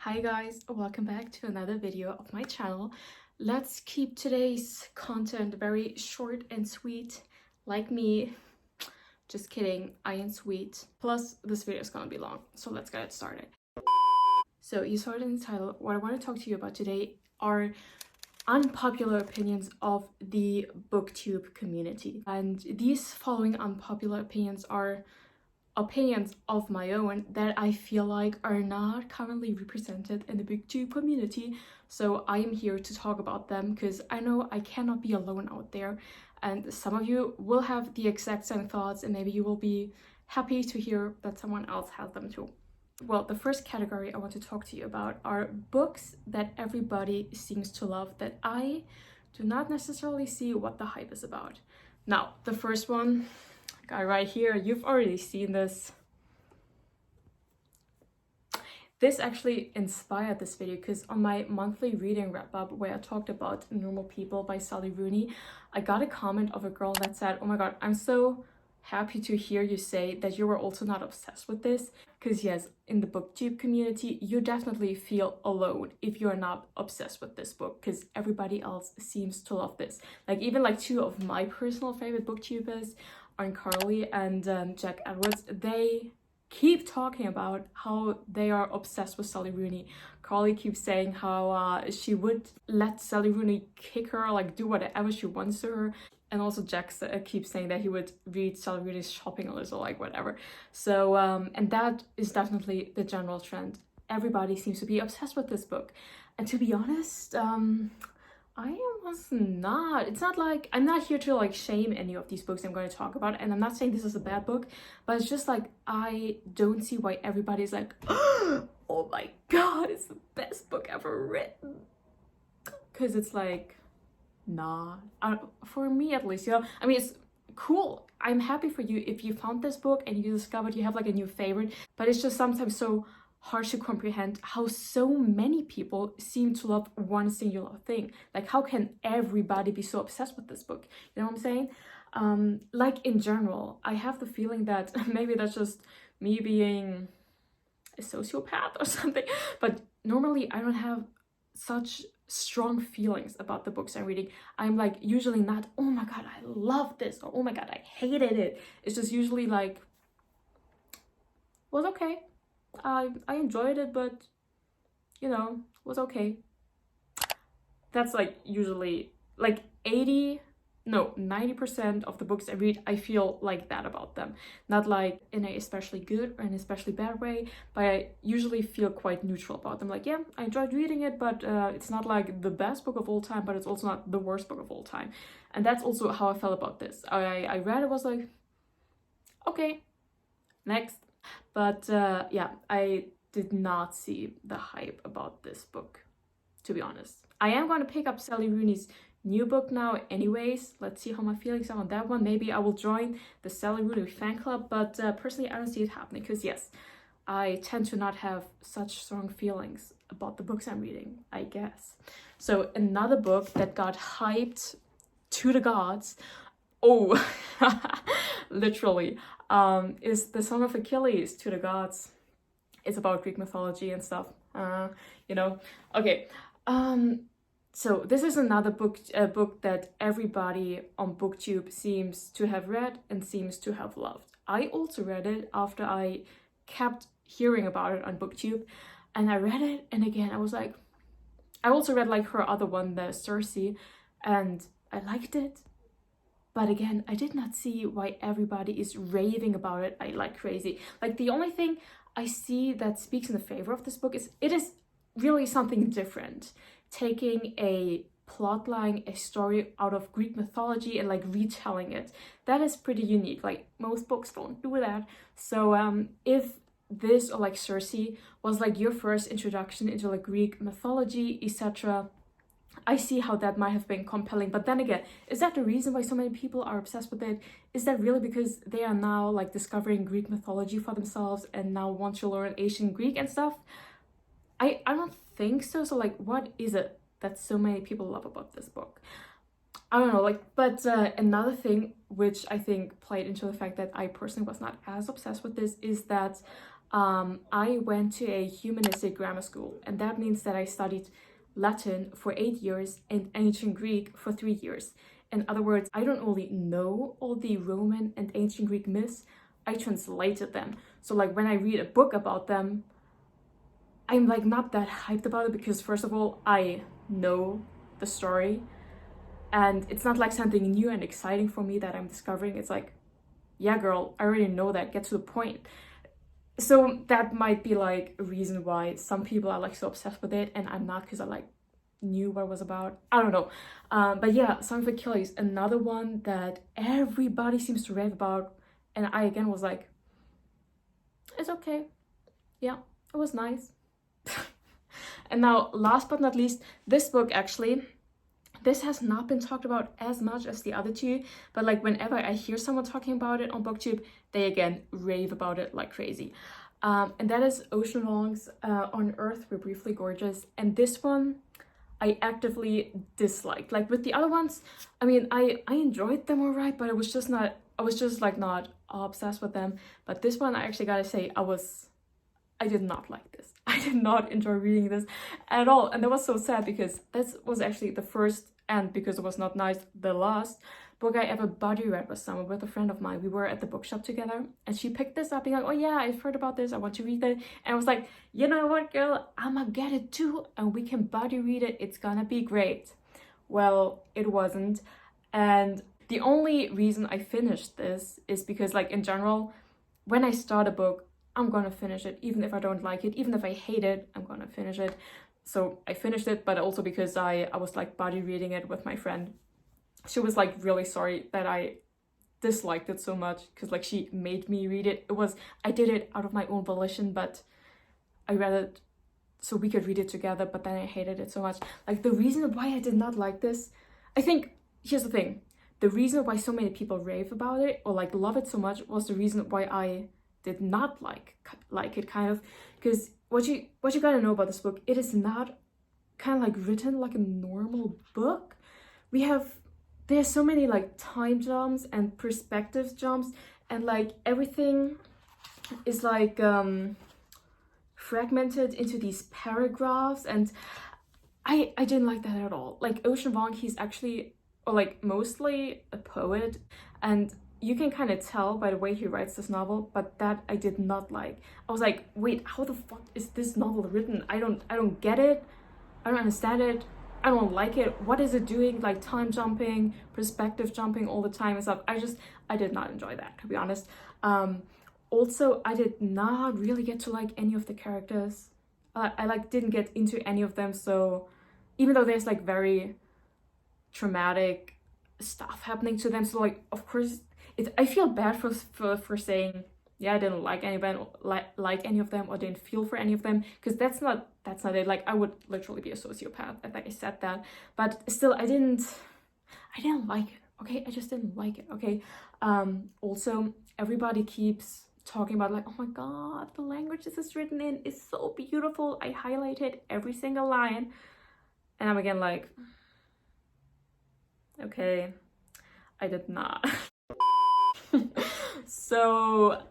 Hi guys, welcome back to another video of my channel. Let's keep today's content very short and sweet, like me. Just kidding, I am sweet. Plus, this video is gonna be long, so let's get it started. So you saw it in the title. What I want to talk to you about today are unpopular opinions of the BookTube community. And these following unpopular opinions are opinions of my own that I feel like are not currently represented in the BookTube community. So I am here to talk about them because I know I cannot be alone out there, and some of you will have the exact same thoughts, and maybe you will be happy to hear that someone else has them too. Well, the first category I want to talk to you about are books that everybody seems to love that I do not necessarily see what the hype is about. Now, the first one, guy right here, you've already seen this. This actually inspired this video because on my monthly reading wrap-up where I talked about Normal People by Sally Rooney, I got a comment of a girl that said, "Oh my god, I'm so happy to hear you say that you were also not obsessed with this." Because yes, in the BookTube community, you definitely feel alone if you're not obsessed with this book, because everybody else seems to love this. Like even like two of my personal favorite booktubers, Carly and Jack Edwards, they keep talking about how they are obsessed with Sally Rooney. Carly keeps saying how she would let Sally Rooney kick her, like do whatever she wants to her. And also Jack keeps saying that he would read Sally Rooney's shopping list or like whatever. So, and that is definitely the general trend. Everybody seems to be obsessed with this book. And to be honest, I was not. It's not like, I'm not here to like shame any of these books I'm going to talk about. And I'm not saying this is a bad book, but it's just like, I don't see why everybody's like, oh my god, it's the best book ever written. Because it's like, nah, for me at least, you know, I mean, it's cool. I'm happy for you if you found this book and you discovered you have like a new favorite, but it's just sometimes so hard to comprehend how so many people seem to love one singular thing. Like, how can everybody be so obsessed with this book? You know what I'm saying? Like in general, I have the feeling that maybe that's just me being a sociopath or something, but normally I don't have such strong feelings about the books I'm reading. I'm like usually not, oh my god, I love this, or oh my god, I hated it. It's just usually like, was okay. I enjoyed it, but you know, was okay. That's like usually like 90% of the books I read, I feel like that about them. Not like in a especially good or an especially bad way, but I usually feel quite neutral about them. Like, yeah, I enjoyed reading it, but it's not like the best book of all time, but it's also not the worst book of all time. And that's also how I felt about this. I read it, was like, okay, next. But yeah, I did not see the hype about this book, to be honest. I am going to pick up Sally Rooney's new book now anyways. Let's see how my feelings are on that one. Maybe I will join the Sally Rooney fan club, but personally I don't see it happening because yes, I tend to not have such strong feelings about the books I'm reading, I guess. So another book that got hyped to the gods, oh, literally, is The Song of Achilles to the gods. It's about Greek mythology and stuff, you know. Okay, so this is another book that everybody on BookTube seems to have read and seems to have loved. I also read it after I kept hearing about it on BookTube, and I read it, and again I was like, I also read like her other one, the Circe, and I liked it, but again I did not see why everybody is raving about it like crazy. Like the only thing I see that speaks in the favor of this book is it is really something different, taking a plot line, a story out of Greek mythology and like retelling it. That is pretty unique. Like most books don't do that. So if this or like Circe was like your first introduction into like Greek mythology, etc., I see how that might have been compelling. But then again, is that the reason why so many people are obsessed with it? Is that really because they are now like discovering Greek mythology for themselves and now want to learn ancient Greek and stuff? I don't think so. So like, what is it that so many people love about this book? I don't know, like, but another thing which I think played into the fact that I personally was not as obsessed with this is that I went to a humanistic grammar school, and that means that I studied Latin for 8 years and ancient Greek for 3 years. In other words, I don't only know all the Roman and ancient Greek myths, I translated them. So like when I read a book about them, I'm like not that hyped about it because first of all, I know the story and it's not like something new and exciting for me that I'm discovering. It's like, yeah, girl, I already know that, get to the point. So that might be like a reason why some people are like so obsessed with it and I'm not, because I like knew what it was about. I don't know. But yeah, Song of Achilles, another one that everybody seems to rave about, and I again was like, it's okay. Yeah, it was nice. And now, last but not least, this book actually, this has not been talked about as much as the other two, but like whenever I hear someone talking about it on BookTube, they again rave about it like crazy. And that is Ocean Vuong's On Earth We're Briefly Gorgeous. And this one I actively disliked. Like with the other ones, I mean, I enjoyed them alright, but I was just not obsessed with them. But this one, I actually gotta say, I did not like this. I did not enjoy reading this at all. And that was so sad because this was actually the first, and because it was not nice, the last book I ever buddy read with someone, with a friend of mine. We were at the bookshop together and she picked this up being like, oh yeah, I've heard about this, I want to read it. And I was like, you know what, girl, I'ma get it too and we can buddy read it. It's gonna be great. Well, it wasn't. And the only reason I finished this is because like in general, when I start a book, I'm gonna finish it, even if I don't like it, even if I hate it, I'm gonna finish it. So I finished it, but also because I was like buddy reading it with my friend. She was like really sorry that I disliked it so much because like she made me read it. I did it out of my own volition, but I read it so we could read it together, but then I hated it so much. Like the reason why I did not like this, I think, here's the thing. The reason why so many people rave about it or like love it so much was the reason why I did not like it, kind of, because what you gotta know about this book, it is not kind of like written like a normal book. There's so many like time jumps and perspective jumps, and like everything is like fragmented into these paragraphs, and I didn't like that at all. Like Ocean Vuong, he's actually, or like mostly a poet, and you can kind of tell by the way he writes this novel, but that I did not like. I was like, wait, how the fuck is this novel written? I don't get it. I don't understand it. I don't like it. What is it doing? Like time jumping, perspective jumping all the time and stuff. I did not enjoy that, to be honest. Also, I did not really get to like any of the characters. I like didn't get into any of them. So even though there's like very traumatic stuff happening to them, so like of course I feel bad for saying, yeah, I didn't like any of them, like any of them, or didn't feel for any of them, because that's not it. Like I would literally be a sociopath if I said that. But still, I didn't like it. Okay, I just didn't like it. Okay. Also, everybody keeps talking about like, oh my god, the language this is written in is so beautiful. I highlighted every single line, and I'm again like, okay, I did not. So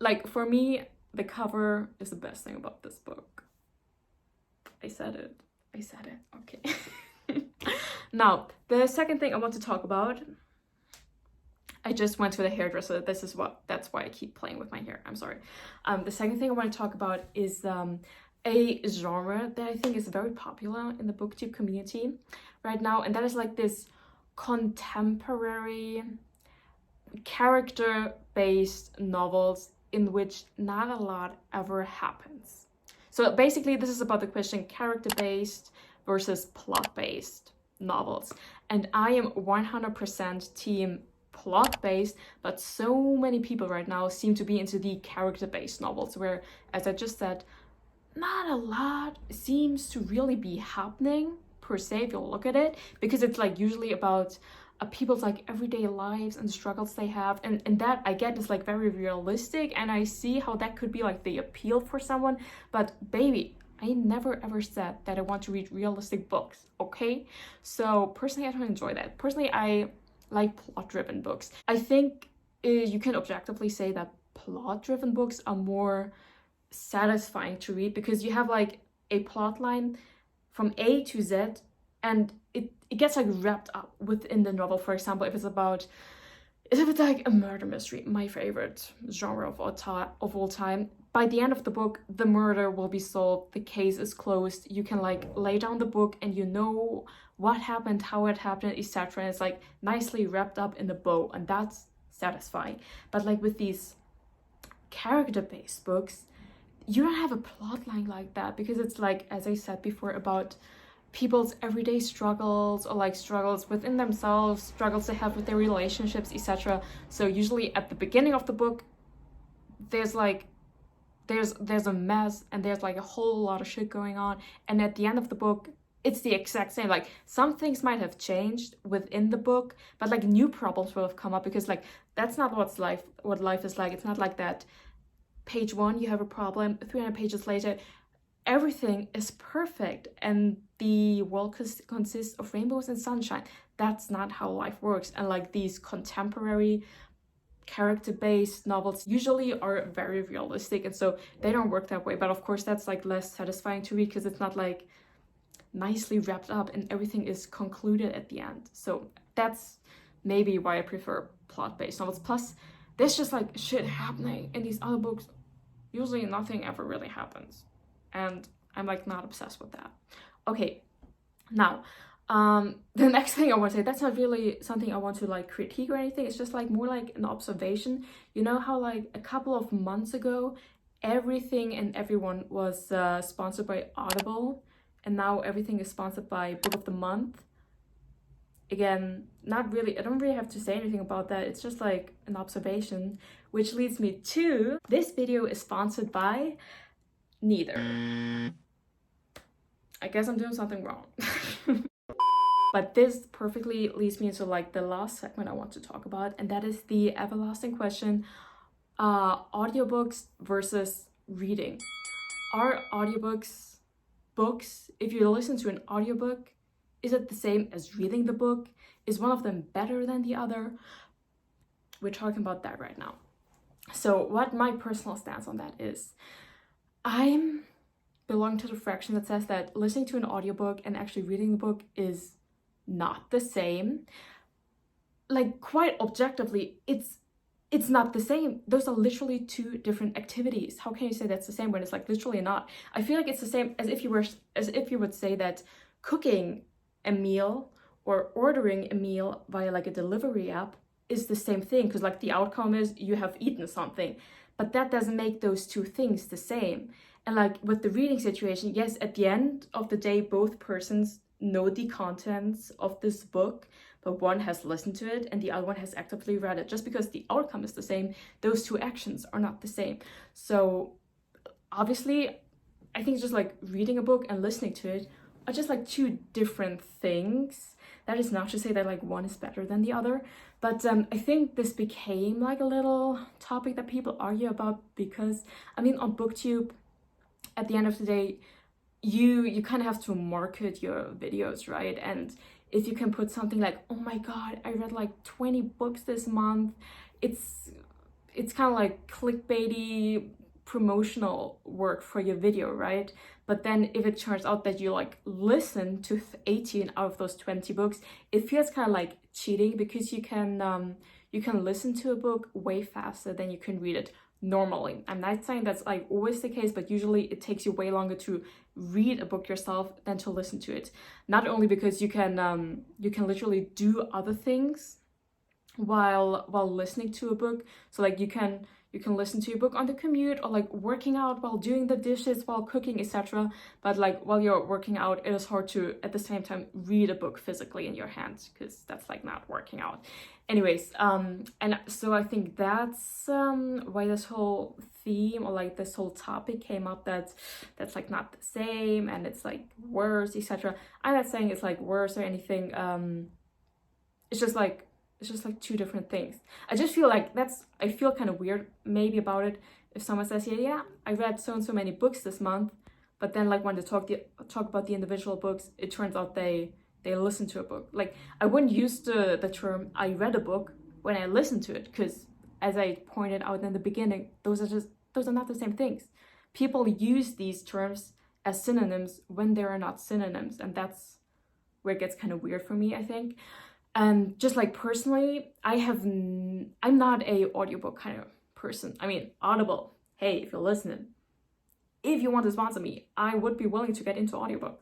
like for me, the cover is the best thing about this book. I said it. Okay. Now the second thing I want to talk about, I just went to the hairdresser. That's why I keep playing with my hair. I'm sorry. The second thing I want to talk about is a genre that I think is very popular in the BookTube community right now, and that is like this contemporary character-based novels in which not a lot ever happens. So basically this is about the question character-based versus plot-based novels, and I am 100% team plot-based, but so many people right now seem to be into the character-based novels where, as I just said, not a lot seems to really be happening per se if you look at it, because it's like usually about people's like everyday lives and struggles they have, and that I get is like very realistic, and I see how that could be like the appeal for someone. But baby, I never ever said that I want to read realistic books, okay? So personally, I don't enjoy that. Personally, I like plot-driven books. I think you can objectively say that plot-driven books are more satisfying to read because you have like a plot line from A to Z, and it gets like wrapped up within the novel. For example, if it's like a murder mystery, my favorite genre of all time, by the end of the book, the murder will be solved, the case is closed, you can like lay down the book and you know what happened, how it happened, etc. It's like nicely wrapped up in a bow, and that's satisfying. But like with these character-based books, you don't have a plot line like that, because it's like, as I said before, about people's everyday struggles, or like struggles within themselves, struggles they have with their relationships, etc. So usually at the beginning of the book, there's a mess, and there's like a whole lot of shit going on, and at the end of the book, it's the exact same. Like some things might have changed within the book, but like new problems will have come up, because like that's not what life is like. It's not like that page 1 you have a problem, 300 pages later everything is perfect and the world consists of rainbows and sunshine. That's not how life works. And like these contemporary character-based novels usually are very realistic, and so they don't work that way. But of course that's like less satisfying to read, because it's not like nicely wrapped up and everything is concluded at the end. So that's maybe why I prefer plot-based novels. Plus there's just like shit happening in these other books. Usually nothing ever really happens, and I'm like not obsessed with that. Okay, now the next thing I want to say, that's not really something I want to like critique or anything, it's just like more like an observation. You know how like a couple of months ago everything and everyone was sponsored by Audible, and now everything is sponsored by Book of the Month? Again, not really, I don't really have to say anything about that, it's just like an observation, which leads me to this video is sponsored by neither. I guess I'm doing something wrong. But this perfectly leads me into like the last segment I want to talk about, and that is the everlasting question, audiobooks versus reading. Are audiobooks books? If you listen to an audiobook, is it the same as reading the book? Is one of them better than the other? We're talking about that right now. So what my personal stance on that is, I belong to the fraction that says that listening to an audiobook and actually reading the book is not the same. Like quite objectively, it's not the same. Those are literally two different activities. How can you say that's the same when it's like literally not? I feel like it's the same as if you would say that cooking a meal or ordering a meal via like a delivery app is the same thing, because like the outcome is you have eaten something, but that doesn't make those two things the same. And like with the reading situation, yes, at the end of the day both persons know the contents of this book, but one has listened to it and the other one has actively read it. Just because the outcome is the same, those two actions are not the same. So obviously I think just like reading a book and listening to it are just like two different things. That is not to say that like one is better than the other, but I think this became like a little topic that people argue about, because I mean on BookTube, at the end of the day, you kind of have to market your videos, right? And if you can put something like, oh my god, I read like 20 books this month, it's kind of like clickbaity promotional work for your video, right? But then if it turns out that you like listen to 18 out of those 20 books, it feels kind of like cheating, because you can listen to a book way faster than you can read it normally. I'm not saying that's like always the case, but usually it takes you way longer to read a book yourself than to listen to it. Not only because you can literally do other things while listening to a book. So like you can listen to a book on the commute, or like working out while doing the dishes, while cooking, etc. But like while you're working out, it is hard to at the same time read a book physically in your hands, because that's like not working out. Anyways, and so I think that's why this whole theme, or like this whole topic came up, that's like not the same and it's like worse, etc. I'm not saying it's like worse or anything. It's just like two different things. I just feel like I feel kind of weird maybe about it if someone says, yeah, I read so and so many books this month, but then like when they talk about the individual books, it turns out they listen to a book. Like I wouldn't use the term I read a book when I listened to it, because as I pointed out in the beginning, those are not the same things. people use these terms as synonyms when they are not synonyms, and that's where it gets kind of weird for me, I think. And just like personally, I'm not a audiobook kind of person. I mean, Audible, hey, if you're listening, if you want to sponsor me, I would be willing to get into audiobooks.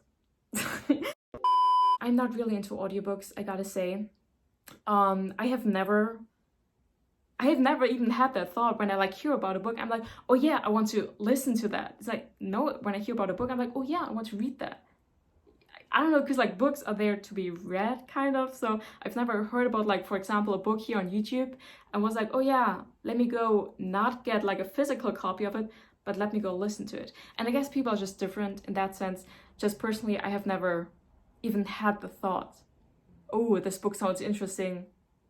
I'm not really into audiobooks, I gotta say. I have never even had that thought. When I like hear about a book, I'm like, oh yeah, I want to listen to that. It's like, no, when I hear about a book, I'm like, oh yeah, I want to read that. I don't know, because like books are there to be read, kind of. So I've never heard about, like, for example, a book here on YouTube and was like, oh yeah, let me go not get like a physical copy of it, but let me go listen to it. And I guess people are just different in that sense. Just personally, I have never even had the thought, oh, this book sounds interesting,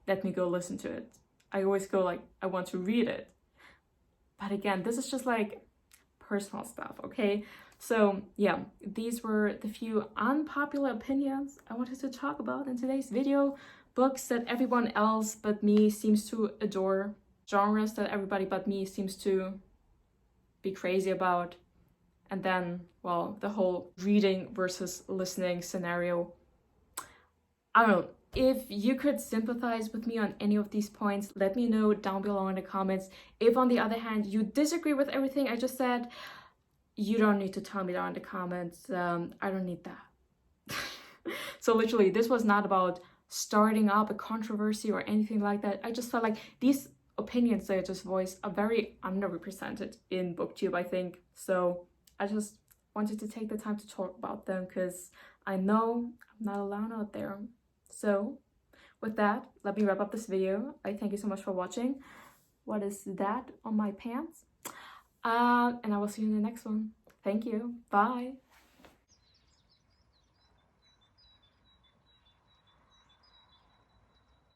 let me go listen to it. I always go like, I want to read it. But again, this is just like personal stuff, okay? So yeah, these were the few unpopular opinions I wanted to talk about in today's video. Books that everyone else but me seems to adore. Genres that everybody but me seems to be crazy about. And then, well, the whole reading versus listening scenario. I don't know. If you could sympathize with me on any of these points, let me know down below in the comments. If on the other hand you disagree with everything I just said, you don't need to tell me down in the comments. I don't need that. So literally, this was not about starting up a controversy or anything like that. I just felt like these opinions that I just voiced are very underrepresented in BookTube, I think. So I just wanted to take the time to talk about them because I know I'm not alone out there. So with that, let me wrap up this video. I thank you so much for watching. What is that on my pants? And I will see you in the next one. Thank you. Bye.